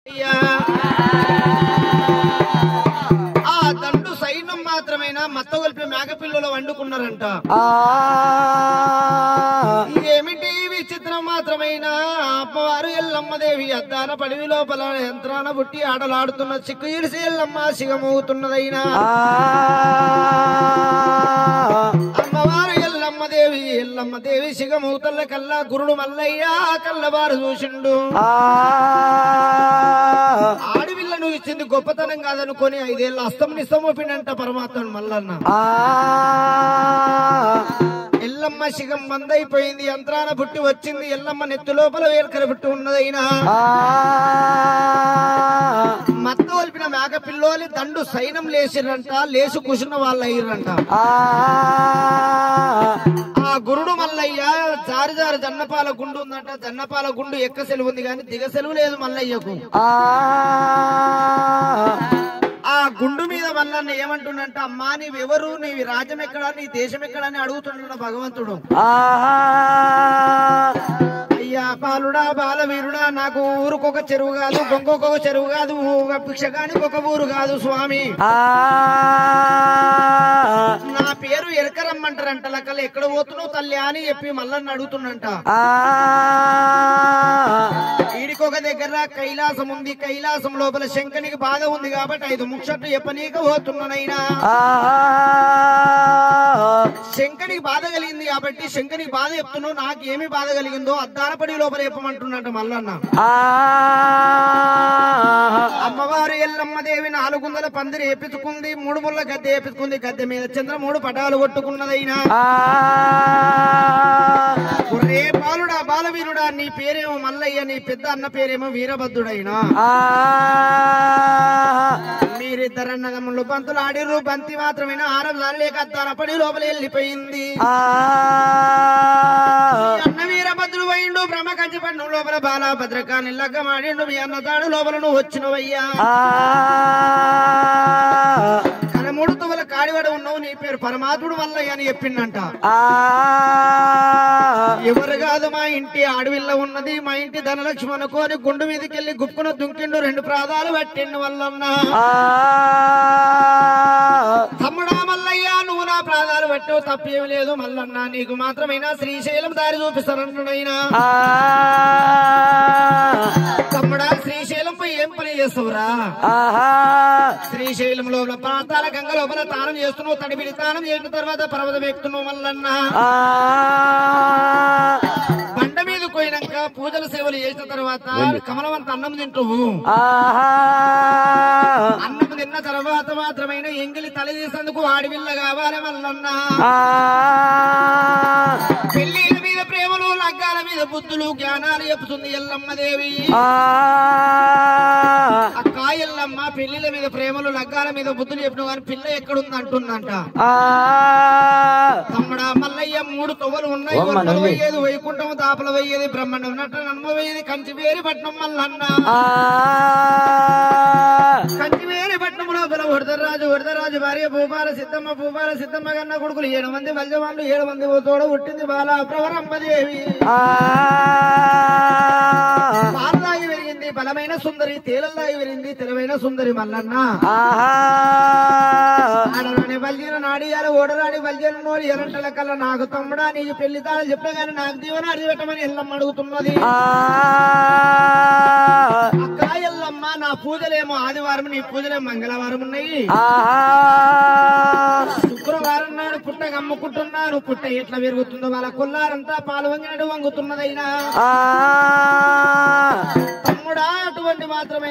ఆ దండు సైన్యం మాత్రమేనా మత్తగొల్పి మేకపిల్లలు వండుకున్నారంట. ఏమిటి విచిత్రం మాత్రమేనా అమ్మవారు ఎల్లమ్మదేవి అద్దాన పడివి లోపల యంత్రాన పుట్టి ఆటలాడుతున్న చిక్కు ఇడిసి ఎల్లమ్మ సిగమవుతున్నదైనా అమ్మవారు ఎల్లమ్మదేవి సిగమూతల్ల కల్లా గురుడు మల్లయ్య కల్లవారు చూసిండు. ఆడవిల్లను ఇచ్చింది గొప్పతనం కాదనుకొని 5 ఏళ్ళ అస్తం నిస్తమోపిండంట పరమాత్మను మల్లన్న. ఎల్లమ్మ శిగం మందైపోయింది, యంత్రాన పుట్టి వచ్చింది. ఎల్లమ్మ నెత్తి లోపల వేరుకర పుట్టి ఉన్నదైనా మత్త ఒలిపిన మేక పిల్లోలి దండు సైనం లేచిరంట, లేచి కూర్చున్న వాళ్ళు అయ్యారంట. ఆ గురుడు మల్లయ్య జారి జన్నపాల గుండు ఉందంట. జన్నపాల గుండు ఎక్క సెలవు ఉంది కానీ దిగ సెలవు లేదు మల్లయ్యకు. ఆ గుండు మీద మల్లన్న ఏమంటుండంట, అమ్మా నీవెవరు, నీవి రాజ్యం ఎక్కడా, నీ దేశం ఎక్కడా అని అడుగుతుండ భగవంతుడు. అయ్యా బాలుడా బాలవీరుడా, నాకు ఊరుకొక చెరువు కాదు, గొంగొక చెరువు కాదు, భిక్షగానికి ఒక ఊరు కాదు స్వామి. నా పేరు ఎరకరమ్మంటారంట. లెక్కలు ఎక్కడ పోతున్నావు తల్లి అని చెప్పి మల్లన్న అడుగుతుండంట. ఈడికొక దగ్గర కైలాసం ఉంది, కైలాసం లోపల శంకనికి బాధ ఉంది కాబట్టి 5 ముక్షట్లు చెప్పనీక పోతున్నానైనా. శంకనికి బాధ కలిగింది కాబట్టి శంకనికి బాధ చెప్తున్నావు, నాకు ఏమి బాధ కలిగిందో అద్దానపడి లోపల చెప్పమంటున్నట్ట మల్లన్న. అమ్మవారు ఎల్లమ్మదేవి 400 పందిరి ఏపించుకుంది, 3 ముళ్ళ గద్దె ఏపించుకుంది. గద్దె మీద చంద్రమూడు పటాలు కొట్టుకున్నదైనా. ఒరే బాలుడా బాలవీరుడా, నీ పేరేమో మల్లయ్య, నీ పెద్ద అన్న పేరేమో వీరభద్రుడైనా. మీరిద్దరన్నదమ్ములు బంతులు ఆడిర్రు, బంతి మాత్రమేనా 6 లేక అద్దానపడి లోపల వెళ్ళిపోయింది. అన్న వీరభద్రుడు పోయిండు, బ్రహ్మ కంచిపట్నం లోపల బాలభద్రకాన్ని లగ్గమాడిండు. మీ అన్న తాడు లోపల నువ్వు వచ్చినవయ్యా. కనమూడు తువల కాడివాడ ఉన్నావు, నీ పేరు పరమాత్ముడు మల్లయ్య అని చెప్పిండంట. ఎవరు కాదు, మా ఇంటి ఆడవిల్ల ఉన్నది, మా ఇంటి ధనలక్ష్మి అనుకోని గుండు మీదకెళ్లి గుప్పున దుంకిండు, 2 ప్రాదాలు పట్టిండు వల్లన్న. తమ్ముడా మల్లయ్య, నువ్వు నా ప్రాదాలు పట్టావు, తప్పేమి లేదు మల్లన్న, నీకు మాత్రమైనా శ్రీశైలం దారి చూపిస్తానంటుడైనా. తమ్ముడా శ్రీశైలం పై ఏం పని చేస్తావురా? శ్రీశైలం లోపల ప్రాంతాల గంగ లోపల తానం చేస్తున్నావు, తడిపిడి తానం చేసిన తర్వాత పర్వతం ఎక్కుతున్నావు మల్లన్న. బండ మీద పోయినాక పూజల సేవలు చేసిన తర్వాత కమలవంత అన్నం తింటావు. అన్నం తిన్న తర్వాత మాత్రమైన ఎంగిలి తల తీసేందుకు ఆడవిల్ల కావాలి మల్లన్న. పెళ్లిల మీద ప్రేమలు, లగ్గాల మీద బుద్ధులు, జ్ఞానాలు చెప్తుంది ఎల్లమ్మదేవి. అక్క ఎల్లమ్మ పెళ్లిల మీద ప్రేమలు, లగ్గాల మీద బుద్ధులు చెప్పిన కానీ పిల్ల ఎక్కడుంది అంటుందంట. తమ్ముడా మల్లయ్య 3 తొవ్వలు ఉన్నాయి, పోయేది వైకుంఠం, దాపల పోయేది బ్రహ్మాండం, నట నమ్మవేది కంచివేరి పట్నం మల్లన్న. కంచివేరి పట్నం లోపల వరదరాజు భార్య భూపాల సిద్ధమ్మ కన్నా కొడుకులు 7 మంది వల్జవాళ్ళు, 7 మంది తోడ పుట్టింది బాల ప్రవరమ్మదేవి. పాలదాయి పెరిగింది బలమైన సుందరి, తేలల్లాయి పెరిగింది తెలివైన సుందరి మల్లన్న. ఆడరాని బల్జీన నాడియాల ఓడరాని బల్జీన నోడి ఎరంటల కల్లా, నాకు తమ్ముడా నీకు పెళ్లి తాళలు చెప్పినా గానీ నాకు దీవెన అడిగిపెట్టమని ఎల్లమ్మ అడుగుతున్నది. అక్క ఎల్లమ్మ, నా పూజలేమో ఆదివారం, నీ పూజలేమో మంగళవారం ఉన్నాయి. శుక్రవారం నాడు పుట్ట అమ్ముకుంటున్నాను, పుట్ట ఎట్లా పెరుగుతుందో వాళ్ళ కొల్లారంతా పాలు వంగినట్టు వంగుతున్నదైనా. తమ్ముడా అటువంటి మాత్రమే